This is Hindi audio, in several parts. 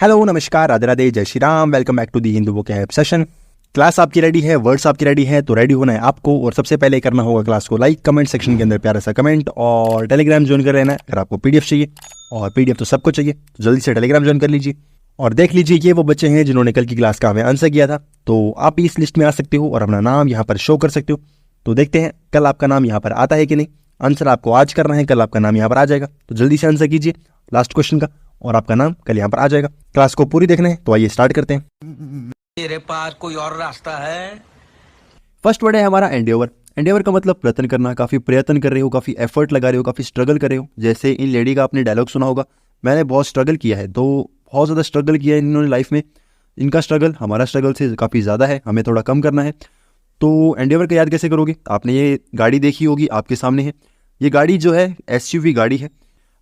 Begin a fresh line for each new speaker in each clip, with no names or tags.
हेलो, नमस्कार, राधे राधे, जय Shri Ram. Welcome back to the Hindu vocab session. Class आपकी रेडी है, वर्ड्स आपकी रेडी है, तो रेडी होना है आपको। और सबसे पहले करना होगा क्लास को लाइक, कमेंट सेक्शन के अंदर प्यारा सा कमेंट, और टेलीग्राम ज्वाइन कर लेना है। अगर आपको पीडीएफ चाहिए, और पीडीएफ तो सबको चाहिए, तो जल्दी से टेलीग्राम ज्वाइन कर लीजिए। और देख लीजिए, ये वो बच्चे हैं जिन्होंने कल की क्लास का हमें आंसर किया था, तो आप इस लिस्ट में आ सकते हो और अपना नाम यहाँ पर शो कर सकते हो। तो देखते हैं कल आपका नाम यहाँ पर आता है कि नहीं। आंसर आपको आज करना है, कल आपका नाम यहाँ पर आ जाएगा। तो जल्दी से आंसर कीजिए लास्ट क्वेश्चन का, और आपका नाम कल यहाँ पर आ जाएगा। क्लास को पूरी देखना है, तो आइए स्टार्ट करते हैं।
मेरे पास कोई और रास्ता है?
फर्स्ट वर्ड है हमारा एंडेवर। एंडेवर का मतलब प्रयत्न करना, काफी प्रयत्न कर रहे हो, काफी एफर्ट लगा रहे हो, काफी स्ट्रगल कर रहे हो। जैसे इन लेडी का आपने डायलॉग सुना होगा, मैंने बहुत स्ट्रगल किया है। तो बहुत ज़्यादा स्ट्रगल किया है इन्होंने लाइफ में। इनका स्ट्रगल हमारा स्ट्रगल से काफ़ी ज़्यादा है, हमें थोड़ा कम करना है। तो एंडेवर का याद कैसे करोगे? आपने ये गाड़ी देखी होगी, आपके सामने है। ये गाड़ी जो है एसयूवी गाड़ी है।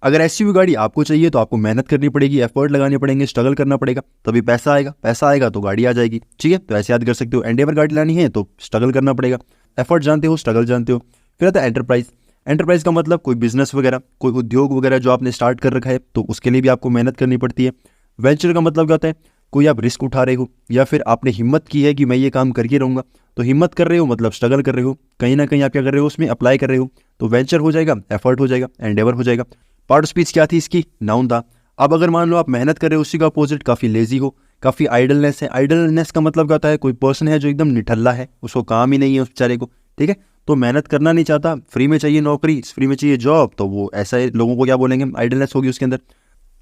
अगर एसयूवी गाड़ी आपको चाहिए तो आपको मेहनत करनी पड़ेगी, एफर्ट लगाने पड़ेंगे, स्ट्रगल करना पड़ेगा, तभी पैसा आएगा। पैसा आएगा तो गाड़ी आ जाएगी। ठीक है, तो ऐसे याद कर सकते हो। एंडेवर गाड़ी लानी है तो स्ट्रगल करना पड़ेगा। एफर्ट जानते हो, स्ट्रगल जानते हो। फिर आता है एंटरप्राइज। एंटरप्राइज का मतलब कोई बिजनेस वगैरह, कोई उद्योग वगैरह जो आपने स्टार्ट कर रखा है, तो उसके लिए भी आपको मेहनत करनी पड़ती है। वेंचर का मतलब क्या होता है? कोई आप रिस्क उठा रहे हो, या फिर आपने हिम्मत की है कि मैं ये काम करके रहूँगा। तो हिम्मत कर रहे हो मतलब स्ट्रगल कर रहे हो, कहीं ना कहीं आप क्या कर रहे हो, उसमें अप्लाई कर रहे हो। तो वेंचर हो जाएगा, एफर्ट हो जाएगा, एंडेवर हो जाएगा। पार्ट ऑफ स्पीच क्या थी इसकी? नाउन था। अब अगर मान लो आप मेहनत कर रहे हो, उसी का अपोजिट काफ़ी लेजी हो, काफ़ी आइडलनेस है। आइडलनेस का मतलब क्या होता है? कोई पर्सन है जो एकदम निठल्ला है, उसको काम ही नहीं है उस बेचारे को। ठीक है, तो मेहनत करना नहीं चाहता, फ्री में चाहिए नौकरी, फ्री में चाहिए जॉब, तो वो ऐसे लोगों को क्या बोलेंगे? आइडलनेस होगी उसके अंदर।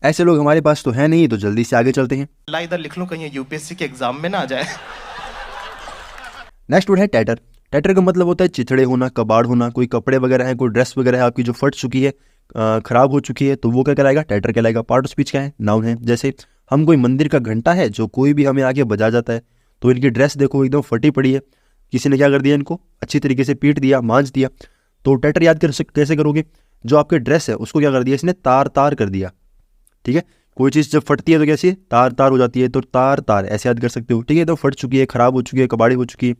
ऐसे लोग हमारे पास तो है नहीं, तो जल्दी से आगे चलते हैं।
ला इधर लिख लूं, कहीं यूपीएससी के एग्जाम में ना आ जाए।
नेक्स्ट वर्ड है टैटर। टैटर का मतलब होता है चिथड़े होना, कबाड़ होना। कोई कपड़े वगैरह है, कोई ड्रेस वगैरह है आपकी जो फट चुकी है, खराब हो चुकी है, तो वो क्या कहलाएगा? टैटर कहलाएगा। पार्ट ऑफ स्पीच क्या है? नाउन है। जैसे हम कोई मंदिर का घंटा है जो कोई भी हमें आके बजा जाता है, तो इनकी ड्रेस देखो एकदम फटी पड़ी है, किसी ने क्या कर दिया, इनको अच्छी तरीके से पीट दिया, मांझ दिया। तो टैटर याद कैसे करोगे? जो आपके ड्रेस है उसको क्या कर दिया इसने? तार तार कर दिया। ठीक है, कोई चीज़ जब फटती है तो कैसी तार तार हो जाती है, तो तार तार ऐसे याद कर सकते हो। ठीक है, तो फट चुकी है, खराब हो चुकी है, कबाड़ी हो चुकी है।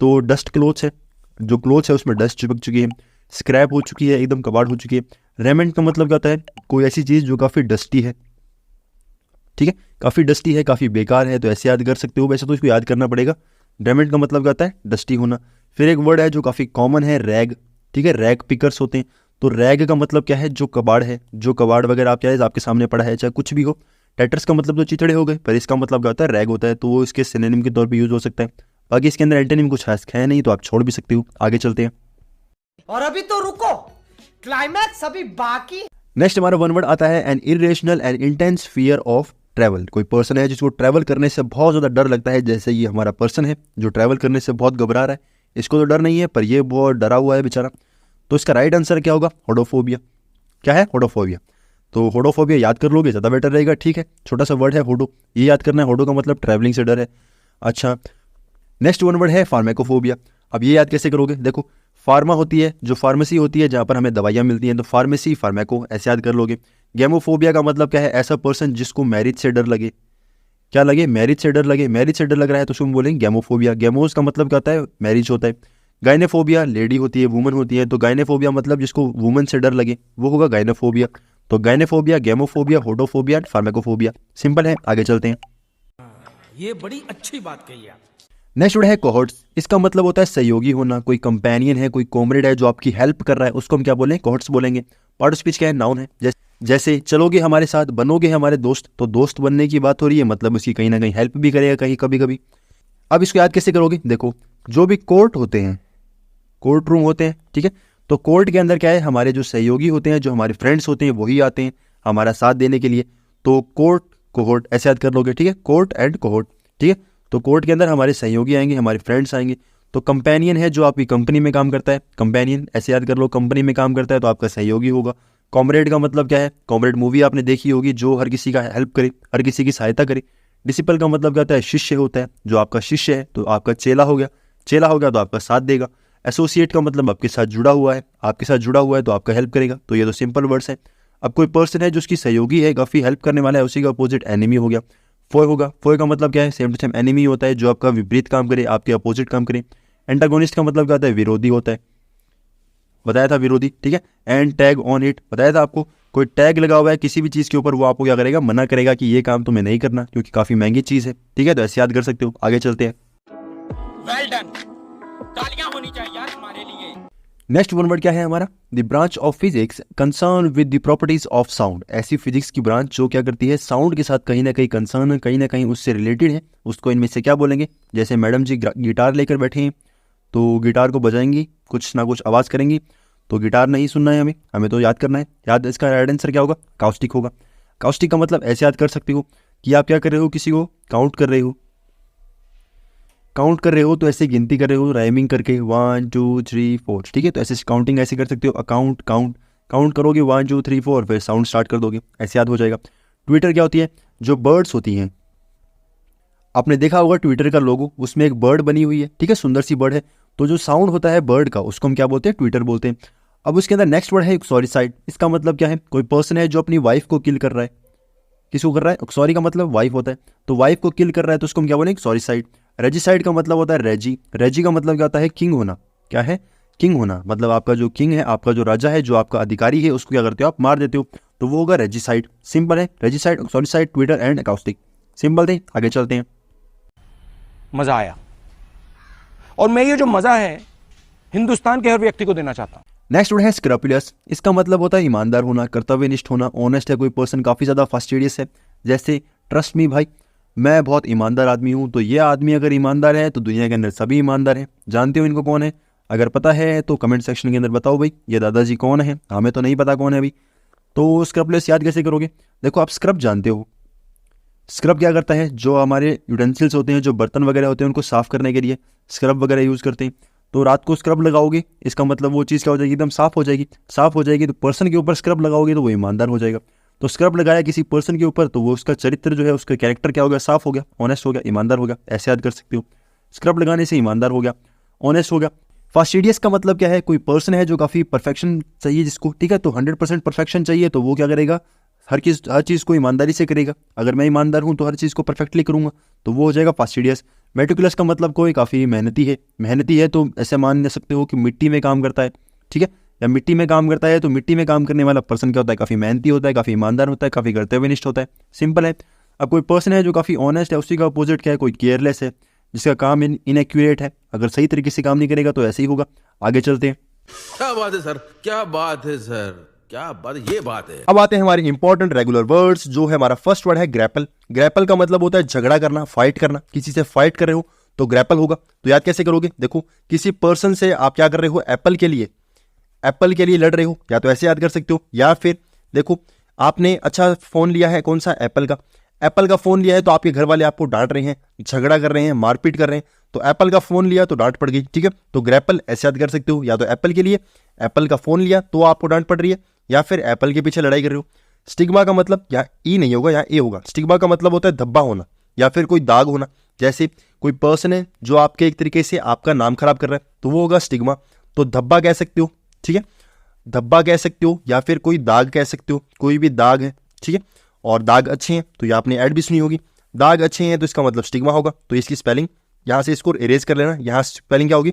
तो डस्ट क्लोथ्स है, जो क्लोथ्स है उसमें डस्ट चिपक चुकी है, स्क्रैप हो चुकी है, एकदम कबाड़ हो चुकी है। रेमेंट का मतलब क्या होता है? कोई ऐसी चीज़ जो काफ़ी डस्टी है। ठीक है, काफ़ी डस्टी है, काफ़ी बेकार है, तो ऐसे याद कर सकते हो। वैसे तो इसको याद करना पड़ेगा। रेमेंट का मतलब क्या होता है? डस्टी होना। फिर एक वर्ड है जो काफ़ी कॉमन है, रैग। ठीक है, रैग पिकर्स होते हैं। तो रैग का मतलब क्या है? जो कबाड़ है, जो कबाड़ वगैरह आप चाहे आपके सामने पड़ा है, चाहे कुछ भी हो। टैटर्स का मतलब तो चिथड़े हो गए, पर इसका मतलब क्या होता है? रैग होता है, तो वो इसके सिनोनिम के तौर पे यूज हो सकता है। बाकी इसके अंदर एंटोनिम कुछ खास है नहीं, तो आप छोड़ भी सकते हो। आगे चलते हैं।
और अभी तो रुको, क्लाइमैक्स अभी बाकी।
नेक्स्ट हमारा वन वर्ड आता है an irrational and intense fear of travel. कोई पर्सन है जिसको ट्रैवल करने से बहुत ज़्यादा डर लगता है। जैसे ये हमारा पर्सन है जो ट्रैवल करने से बहुत घबरा रहा है। इसको तो डर नहीं है, पर ये बहुत डरा हुआ है बेचारा। तो इसका राइट आंसर क्या होगा? होडोफोबिया। क्या है? होडोफोबिया। तो होडोफोबिया याद कर लोगे ज़्यादा बेटर रहेगा। ठीक है, छोटा सा वर्ड है होडो, ये याद करना है। होडो का मतलब ट्रैवलिंग से डर है। अच्छा, नेक्स्ट वन वर्ड है फार्मेकोफोबिया। अब ये याद कैसे करोगे? देखो, फार्मा होती है, जो फार्मेसी होती है जहाँ पर हमें दवाइयाँ मिलती हैं, तो फार्मेसी, फार्मेको ऐसे याद कर लोगे। गेमोफोबिया का मतलब क्या है? ऐसा पर्सन जिसको मैरिज से डर लगे। क्या लगे? मैरिज से डर लगे। मैरिज से डर लग रहा है तो उसको हम बोलेंगे गेमोफोबिया। गेमोस का मतलब क्या होता है? मैरिज होता है। गाइनेफोबिया लेडी होती है, वुमन होती है, तो गाइनेफोबिया मतलब जिसको वुमन से डर लगे वो होगा गाइनेफोबिया। तो गाइनेफोबिया, गेमोफोबिया, होडोफोबिया, फार्मेकोफोबिया। सिंपल है, आगे चलते हैं।
ये बड़ी अच्छी बात कही आप।
नेक्स्ट वर्ड है कोहोर्ट्स। इसका मतलब होता है सहयोगी होना। कोई कंपेनियन है, कोई कॉमरेड है जो आपकी हेल्प कर रहा है, उसको हम क्या बोलें? कोहोर्ट्स बोलेंगे। पार्ट ऑफ स्पीच क्या है? नाउन है। जैसे चलोगे हमारे साथ, बनोगे हमारे दोस्त, तो दोस्त बनने की बात हो रही है, मतलब उसकी कहीं ना कहीं हेल्प भी करेगा, कहीं कभी कभी। अब इसको याद कैसे करोगे? देखो, जो भी कोर्ट होते हैं, कोर्ट रूम होते हैं, ठीक है, तो कोर्ट के अंदर क्या है? हमारे जो सहयोगी होते हैं, जो हमारे फ्रेंड्स होते हैं, वही आते हैं हमारा साथ देने के लिए। तो कोर्ट, कोहोर्ट ऐसे याद कर लोगे। ठीक है, कोर्ट एंड कोहोर्ट। ठीक है, तो कोर्ट के अंदर हमारे सहयोगी आएंगे, हमारे फ्रेंड्स आएंगे। तो कंपेनियन है जो आपकी कंपनी में काम करता है, कंपेनियन ऐसे याद कर लो। कंपनी में काम करता है तो आपका सहयोगी होगा। कॉमरेड का मतलब क्या है? कॉमरेड मूवी आपने देखी होगी, जो हर किसी का हेल्प करे, हर किसी की सहायता करे। डिसिपल का मतलब क्या होता है? शिष्य होता है। जो आपका शिष्य है तो आपका चेला हो गया, चेला हो गया तो आपका साथ देगा। एसोसिएट का मतलब आपके साथ जुड़ा हुआ है, आपके साथ जुड़ा हुआ है तो आपका हेल्प करेगा। तो ये तो सिंपल वर्ड्स है। अब कोई पर्सन है जो उसकी सहयोगी है, काफ़ी हेल्प करने वाला है, उसी का अपोजिट एनिमी हो गया। फोय होगा। फोय का मतलब क्या है? सेम टू सेम एनिमी होता है, जो आपका विपरीत काम करे, आपके अपोजिट काम करे। एंटागोनिस्ट का मतलब क्या होता है? विरोधी होता है। बताया था विरोधी, ठीक है। एंड टैग ऑन इट बताया था आपको, कोई टैग लगा हुआ है किसी भी चीज़ के ऊपर, वो आपको क्या करेगा, मना करेगा कि ये काम तुम्हें नहीं करना क्योंकि काफ़ी महंगी चीज़ है, ठीक है। तो ऐसे याद कर सकते हो। आगे चलते हैं।
वेल डन, तालियां होनी चाहिए यार हमारे लिए।
नेक्स्ट वन वर्ड क्या है हमारा, the branch of physics concern with the properties of sound. ऐसी फिजिक्स की ब्रांच जो क्या करती है, साउंड के साथ कहीं ना कहीं कंसर्न, कहीं ना कहीं उससे रिलेटेड है, उसको इनमें से क्या बोलेंगे। जैसे मैडम जी गिटार लेकर बैठे हैं तो गिटार को बजाएंगी, कुछ ना कुछ आवाज़ करेंगी, तो गिटार नहीं सुनना है हमें, हमें तो याद करना है। याद, इसका राइट आंसर क्या होगा, काउस्टिक होगा। काउस्टिक का मतलब ऐसे याद कर सकते हो कि आप क्या कर रहे हो, किसी को काउंट कर रहे हो, काउंट कर रहे हो तो ऐसे गिनती कर रहे हो राइमिंग करके 1 2 3 4, ठीक है। तो ऐसे काउंटिंग ऐसे कर सकते हो, अकाउंट काउंट काउंट करोगे 1 2 3 4, फिर साउंड स्टार्ट कर दोगे, ऐसे याद हो जाएगा। ट्विटर क्या होती है, जो बर्ड्स होती हैं, आपने देखा होगा ट्विटर का लोगो, उसमें एक बर्ड बनी हुई है, ठीक है, सुंदर सी बर्ड है। तो जो साउंड होता है बर्ड का, उसको हम क्या बोलते हैं, ट्विटर बोलते हैं। अब उसके अंदर नेक्स्ट वर्ड है सॉरीसाइड। इसका मतलब क्या है, कोई पर्सन है जो अपनी वाइफ को किल कर रहा है। किसको कर रहा है, सॉरी का मतलब वाइफ होता है, तो वाइफ को किल कर रहा है तो उसको हम क्या बोलेंगे, सॉरीसाइड। रेजिसाइड का मतलब होता है रेजी। रेजी का मतलब क्या होता है, किंग होना। क्या है, किंग होना, मतलब आपका जो किंग है, आपका जो राजा है, जो आपका अधिकारी है, उसको क्या करते हो, आप मार देते हो, तो वो होगा रेजिसाइड। सिंपल है, regicide, sororicide, Twitter and acoustic, simple थे। आगे चलते हैं।
मजा आया, और मैं ये जो मजा है हिंदुस्तान के हर व्यक्ति को देना चाहता हूं।
नेक्स्ट वर्ड है स्क्रैपुलस। इसका मतलब होता है ईमानदार होना, कर्तव्यनिष्ठ होना, ऑनेस्ट है कोई पर्सन, काफ़ी ज़्यादा फास्टिडियस है। जैसे ट्रस्ट मी भाई, मैं बहुत ईमानदार आदमी हूँ, तो ये आदमी अगर ईमानदार है तो दुनिया के अंदर सभी ईमानदार हैं। जानते हो इनको कौन है, अगर पता है तो कमेंट सेक्शन के अंदर बताओ भाई, ये दादाजी कौन है, हमें तो नहीं पता कौन है अभी। तो स्क्रैपुलस याद कैसे करोगे, देखो आप स्क्रब जानते हो, स्क्रब क्या करता है, जो हमारे यूटेंसिल्स होते हैं, जो बर्तन वगैरह होते हैं, उनको साफ़ करने के लिए स्क्रब वगैरह यूज़ करते हैं। तो रात को स्क्रब लगाओगे, इसका मतलब वो चीज़ क्या हो जाएगी, एकदम साफ़ हो जाएगी। साफ़ हो जाएगी तो पर्सन के ऊपर स्क्रब लगाओगे तो वो ईमानदार हो जाएगा। तो स्क्रब लगाया किसी पर्सन के ऊपर तो वो उसका चरित्र जो है, उसका कैरेक्टर क्या हो गया, साफ़ हो गया, ऑनेस्ट हो गया, ईमानदार हो गया, ऐसे याद कर सकते हो। स्क्रब लगाने से ईमानदार हो गया, ऑनेस्ट हो गया। फास्टिडियस का मतलब क्या है, कोई पर्सन है जो काफ़ी परफेक्शन चाहिए जिसको, ठीक है, तो 100% परफेक्शन चाहिए, तो वो क्या करेगा, हर चीज़ को ईमानदारी से करेगा। अगर मैं ईमानदार हूँ तो हर चीज़ को परफेक्टली करूँगा, तो वो हो जाएगा फास्टिडियस। मेटिकुलस का मतलब कोई काफ़ी मेहनती है। मेहनती है तो ऐसे मान सकते हो कि मिट्टी में काम करता है, ठीक है, या मिट्टी में काम करता है, तो मिट्टी में काम करने वाला पर्सन क्या होता है, काफ़ी मेहनती होता है, काफ़ी ईमानदार होता है, काफ़ी कर्तव्यनिष्ठ होता है। सिंपल है। अब कोई पर्सन है जो काफ़ी ऑनेस्ट है, उसी का अपोजिट क्या है, कोई केयरलेस है, जिसका काम इनएक्यूरेट है, अगर सही तरीके से काम नहीं करेगा तो ऐसे ही होगा। आगे चलते हैं।
क्या बात है सर, क्या बात है सर, क्या बात, ये बात है।
अब आते हैं हमारे इंपॉर्टेंट रेगुलर वर्ड्स, जो है हमारा फर्स्ट वर्ड है ग्रैपल। ग्रैपल का मतलब होता है झगड़ा करना, फाइट करना, किसी से फाइट कर रहे हो तो ग्रैपल होगा। तो याद कैसे करोगे, देखो किसी पर्सन से आप क्या कर रहे हो, एप्पल के लिए लड़ रहे हो, या तो ऐसे याद कर सकते हो, या फिर देखो आपने अच्छा फोन लिया है, कौन सा, एप्पल का फोन लिया है, तो आपके घर वाले आपको डांट रहे हैं, झगड़ा कर रहे हैं, मारपीट कर रहे हैं, तो एप्पल का फोन लिया तो डांट पड़ गई, ठीक है। तो ग्रैपल ऐसे याद कर सकते हो, या तो एप्पल के लिए, एप्पल का फोन लिया तो आपको डांट पड़ रही है, या फिर एप्पल के पीछे लड़ाई कर रहे हो। स्टिग्मा का मतलब या ई नहीं होगा, या ए होगा। स्टिग्मा का मतलब होता है धब्बा होना या फिर कोई दाग होना। जैसे कोई पर्सन है जो आपके एक तरीके से आपका नाम खराब कर रहा है, तो वो होगा स्टिग्मा। तो धब्बा कह सकते हो, ठीक है, धब्बा कह सकते हो, या फिर कोई दाग कह सकते हो, कोई भी दाग है, ठीक है। और दाग अच्छे हैं तो ये आपने ऐड भी सुनी होगी, दाग अच्छे हैं तो इसका मतलब स्टिग्मा होगा। तो इसकी स्पेलिंग यहाँ से इसको इरेज कर लेना, यहाँ स्पेलिंग क्या होगी,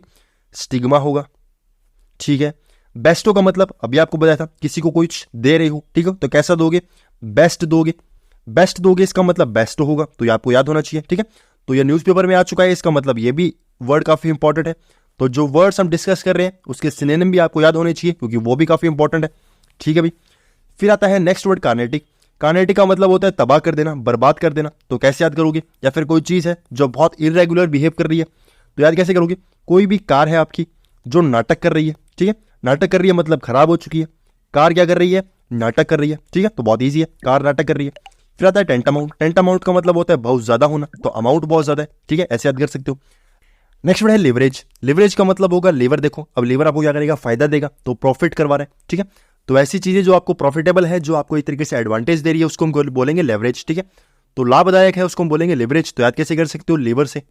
स्टिग्मा होगा, ठीक है। बेस्टो का मतलब अभी आपको बताया था, किसी को कुछ दे रहे हो, ठीक है, तो कैसा दोगे, बेस्ट दोगे, बेस्ट दोगे, इसका मतलब बेस्ट होगा, तो ये आपको याद होना चाहिए, ठीक है। तो ये न्यूज़पेपर में आ चुका है, इसका मतलब ये भी वर्ड काफ़ी इंपॉर्टेंट है। तो जो वर्ड्स हम डिस्कस कर रहे हैं उसके सिनोनिम भी आपको याद होने चाहिए, क्योंकि वो भी काफ़ी इंपॉर्टेंट है, ठीक है भाई। फिर आता है नेक्स्ट वर्ड कार्नेटिक। कार्नेटिक का मतलब होता है तबाह कर देना, बर्बाद कर देना। तो कैसे याद करोगे, या फिर कोई चीज़ है जो बहुत इरेगुलर बिहेव कर रही है, तो याद कैसे करोगे, कोई भी कार है आपकी जो नाटक कर रही है, ठीक है, नाटक कर रही है मतलब खराब हो चुकी है, कार क्या कर रही है, नाटक कर रही है, ठीक है, तो बहुत ईजी है, कार नाटक कर रही है। फिर आता है टेंटामाउंट। टेंटामाउंट का मतलब होता है बहुत ज़्यादा होना, तो अमाउंट बहुत ज़्यादा है, ठीक है, ऐसे याद कर सकते हो। नेक्स्ट वर्ड है लिवरेज। लिवरेज का मतलब होगा लेवर। देखो अब लेवर आपको क्या करेगा, फायदा देगा, तो प्रॉफिट करवा रहा है, ठीक है। तो ऐसी चीज़ें जो आपको प्रॉफिटेबल है, जो आपको एक तरीके से एडवांटेज दे रही है, उसको हम बोलेंगे लेवरेज, ठीक है। तो लाभदायक है उसको हम बोलेंगे लिवरेज। तो याद कैसे कर सकते हो, लीवर से,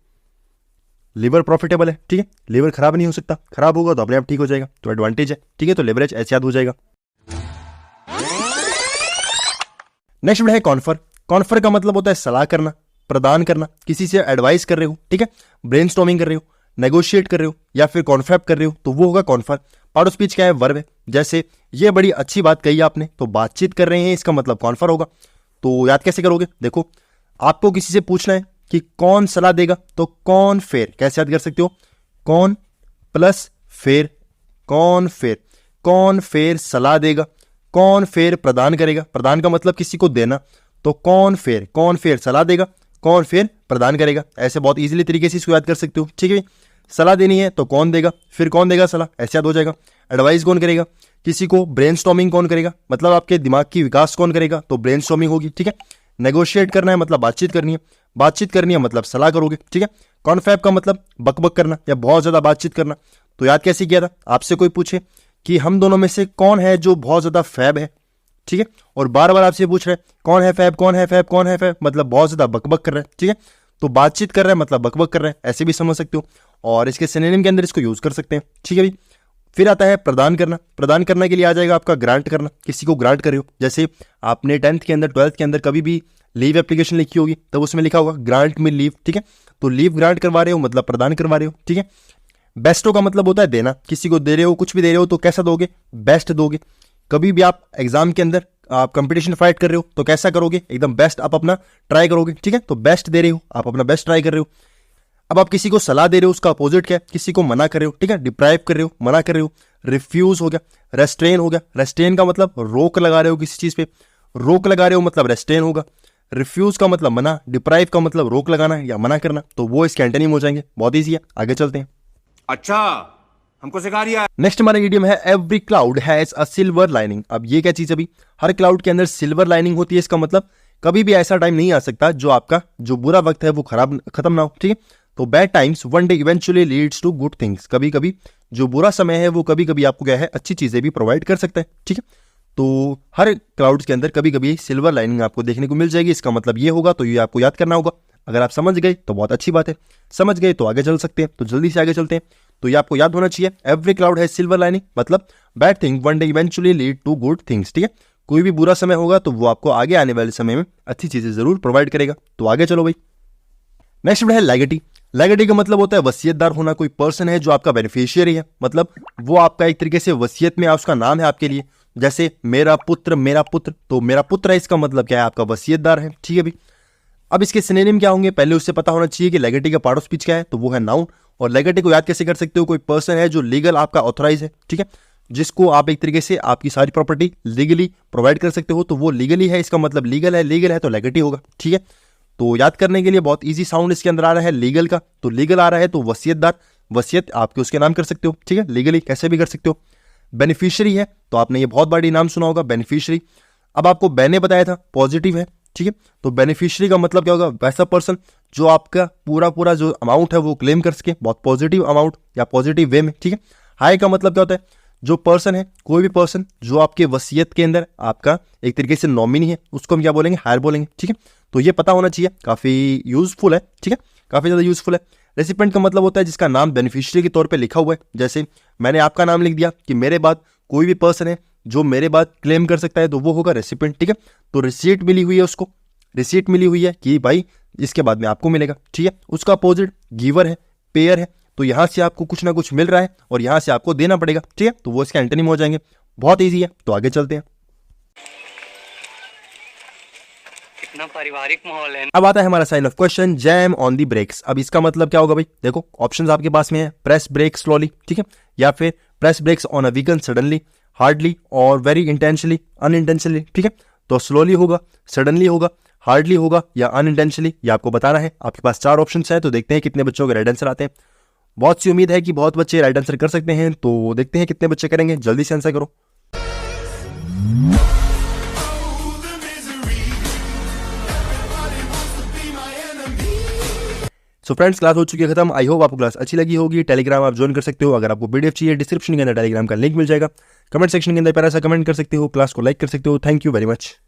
लीवर प्रॉफिटेबल है, ठीक है, लीवर खराब नहीं हो सकता, खराब होगा तो अपने आप ठीक हो जाएगा, तो एडवांटेज है, ठीक है। तो लेवरेज ऐसे याद हो जाएगा। नेक्स्ट वर्ड है कॉन्फर। कॉन्फर का मतलब होता है सलाह करना, प्रदान करना, किसी से एडवाइस कर रहे हो, ठीक है, ब्रेनस्टॉर्मिंग कर रहे हो, नेगोशिएट कर रहे हो, या फिर कॉन्फैब कर रहे हो, तो वो होगा कॉन्फर। पार्ट ऑफ स्पीच क्या है? वर्ब है। जैसे ये बड़ी अच्छी बात कही आपने, तो बातचीत कर रहे हैं इसका मतलब कौन फॉर होगा। तो याद कैसे करोगे? देखो, आपको किसी से पूछना है कि कौन सलाह देगा, तो कौन फेर कैसे याद कर सकते हो? कौन प्लस फेर, कौन फेर, कौन फेर सलाह देगा, कौन फेर प्रदान करेगा। प्रदान का मतलब किसी को देना, तो कौन फेर सलाह देगा, कौन फेर प्रदान करेगा। ऐसे बहुत इजीली तरीके से इसको याद कर सकते हो। ठीक है, सलाह देनी है तो कौन देगा, फिर कौन देगा सलाह, ऐसे याद हो जाएगा। एडवाइस कौन करेगा, किसी को ब्रेनस्टॉर्मिंग कौन करेगा, मतलब आपके दिमाग की विकास कौन करेगा, तो ब्रेनस्टॉर्मिंग होगी। ठीक है, नेगोशिएट करना है मतलब बातचीत करनी है, बातचीत करनी है मतलब सलाह करोगे। ठीक है, कॉन्फैब का मतलब बकबक करना या बहुत ज्यादा बातचीत करना। तो याद कैसे किया था? आपसे कोई पूछे कि हम दोनों में से कौन है जो बहुत ज्यादा फैब है, ठीक है, और बार बार आपसे पूछ रहे हैं कौन है फैब, कौन है फैब, कौन है फैब, मतलब बहुत ज्यादा बकबक कर रहा है। ठीक है, तो बातचीत कर रहा है मतलब बकबक कर रहा है, ऐसे भी समझ सकते हो, और इसके सिनोनिम के अंदर इसको यूज कर सकते हैं। ठीक है भाई, फिर आता है प्रदान करना। प्रदान करने के लिए आ जाएगा आपका ग्रांट करना, किसी को ग्रांट कर रहे हो। जैसे आपने 10th के अंदर 12th के अंदर कभी भी लीव एप्लीकेशन लिखी होगी, तब उसमें लिखा होगा ग्रांट में लीव। ठीक है, तो लीव ग्रांट करवा रहे हो मतलब प्रदान करवा रहे हो। ठीक है, बेस्टो का मतलब होता है देना, किसी को दे रहे हो, कुछ भी दे रहे हो तो कैसा दोगे? बेस्ट दोगे। कभी भी आप एग्जाम के अंदर आप कंपटीशन फाइट कर रहे हो तो कैसा करोगे? एकदम बेस्ट आप अपना ट्राई करोगे। ठीक है, तो बेस्ट दे रहे हो, आप अपना बेस्ट ट्राई कर रहे हो। अब आप किसी को सलाह दे रहे हो, उसका अपोजिट क्या है? किसी को मना कर रहे हो। ठीक है, डिप्राइव कर रहे हो, मना कर रहे हो। रिफ्यूज हो गया, रेस्ट्रेन हो गया। रेस्ट्रेन का मतलब रोक लगा रहे हो किसी चीज पे, रोक लगा रहे हो मतलब रेस्ट्रेन होगा। रिफ्यूज का मतलब मना, डिप्राइव का मतलब रोक लगाना या मना करना, तो वो इसके एंटोनिम हो जाएंगे। बहुत ईजी है, आगे चलते हैं।
अच्छा, हमको सिखा रिया है।
नेक्स्ट हमारा इडियम है every cloud has a silver lining. अब ये क्या चीज? अभी हर क्लाउड के अंदर सिल्वर लाइनिंग होती है, इसका मतलब कभी भी ऐसा टाइम नहीं आ सकता जो आपका जो बुरा वक्त है वो खत्म ना हो। ठीक है, तो bad times one day eventually leads to good things. कभी कभी जो बुरा समय है वो कभी कभी आपको क्या है, अच्छी चीजें भी प्रोवाइड कर सकता है। ठीक है, तो हर क्लाउड्स के अंदर कभी कभी सिल्वर लाइनिंग आपको देखने को मिल जाएगी, इसका मतलब ये होगा, तो ये आपको याद करना होगा। अगर आप समझ गए तो बहुत अच्छी बात है, समझ गए तो आगे चल सकते हैं। तो जल्दी से आगे चलते हैं। तो ये आपको याद होना चाहिए, एवरी क्लाउड है सिल्वर लाइनिंग, मतलब bad thing one day eventually lead to good things. ठीक है, कोई भी बुरा समय होगा तो वो आपको आगे आने वाले समय में अच्छी चीजें जरूर प्रोवाइड करेगा। तो आगे चलो भाई। नेक्स्ट है लेगेटी। लेगेटी का मतलब होता है वसीयतदार होना। कोई पर्सन है जो आपका बेनिफिशियरी है, मतलब वो आपका एक तरीके से वसीयत में उसका नाम है आपके लिए। जैसे मेरा पुत्र, तो मेरा पुत्र है, इसका मतलब क्या है? आपका वसीयतदार है। ठीक है भाई, अब इसके सिनोनिम क्या होंगे? पहले उससे पता होना चाहिए कि लेगेटी का पार्ट ऑफ स्पीच क्या है, तो वो है नाउन। और लेगेटी को याद कैसे कर सकते हो? कोई पर्सन है जो लीगल आपका ऑथराइज है। ठीक है, जिसको आप एक तरीके से आपकी सारी प्रॉपर्टी लीगली प्रोवाइड कर सकते हो, तो वो लीगली है, इसका मतलब लीगल है तो लेगेटी होगा। ठीक है, तो याद करने के लिए बहुत इजी साउंड इसके अंदर आ रहा है लीगल का, तो लीगल आ रहा है तो वसीयतदार, वसीयत आपके उसके नाम कर सकते हो। ठीक है, लीगली कैसे भी कर सकते हो। बेनिफिशियरी है तो आपने ये बहुत बड़ी नाम सुना होगा, बेनिफिशियरी। अब आपको मैंने बताया था पॉजिटिव है। ठीक है, तो बेनिफिशियरी का मतलब क्या होगा? वैसा पर्सन जो आपका पूरा जो अमाउंट है वो क्लेम कर सके, बहुत पॉजिटिव अमाउंट या पॉजिटिव वे में। ठीक है, हाई का मतलब क्या होता है? जो पर्सन है, कोई भी पर्सन जो आपके वसीयत के अंदर आपका एक तरीके से नॉमिनी है, उसको हम क्या बोलेंगे? हायर बोलेंगे। ठीक है, तो ये पता होना चाहिए, काफी यूजफुल है। ठीक है, काफी ज्यादा यूजफुल है। रेसिपेंट का मतलब होता है जिसका नाम बेनिफिशियरी के तौर पे लिखा हुआ है। जैसे मैंने आपका नाम लिख दिया कि मेरे बाद कोई भी पर्सन है जो मेरे बाद क्लेम कर सकता है, तो वो होगा रेसिपेंट। ठीक है, तो रिसीट मिली हुई है उसको, रिसीट मिली हुई है कि भाई इसके बाद में आपको मिलेगा। ठीक है, उसका अपोजिट गिवर है, पेयर है, तो यहां से आपको कुछ ना कुछ मिल रहा है और यहां से आपको देना पड़ेगा। ठीक है, तो वो इसके एंटोनिम हो जाएंगे। बहुत ईजी है, तो आगे चलते हैं।
कितना पारिवारिक माहौल है।
अब आता है हमारा sign off question, jam on the brakes. अब इसका मतलब क्या होगा भाई? देखो ऑप्शंस आपके पास में है, प्रेस ब्रेक स्लोली, ठीक है, या फिर press breaks on a vehicle suddenly, hardly और वेरी इंटेंशनली, अनइंटेंशनली। ठीक है, तो स्लोली होगा, सडनली होगा, हार्डली होगा या अनइंटेंशनली, ये आपको बताना है। आपके पास 4 ऑप्शंस हैं, तो देखते हैं कितने बच्चों के राइट आंसर आते हैं। बहुत सी उम्मीद है कि बहुत बच्चे राइट आंसर कर सकते हैं, तो देखते हैं कितने बच्चे करेंगे। जल्दी से आंसर करो। सो फ्रेंड्स, क्लास हो चुकी है खत्म। आई होप आपको क्लास अच्छी लगी होगी। टेलीग्राम आप ज्वाइन कर सकते हो। अगर आपको पीडीएफ चाहिए, डिस्क्रिप्शन के अंदर टेलीग्राम का लिंक मिल जाएगा। कमेंट सेक्शन के अंदर प्यारा सा कमेंट कर सकते हो, क्लास को लाइक कर सकते हो। Thank you very much.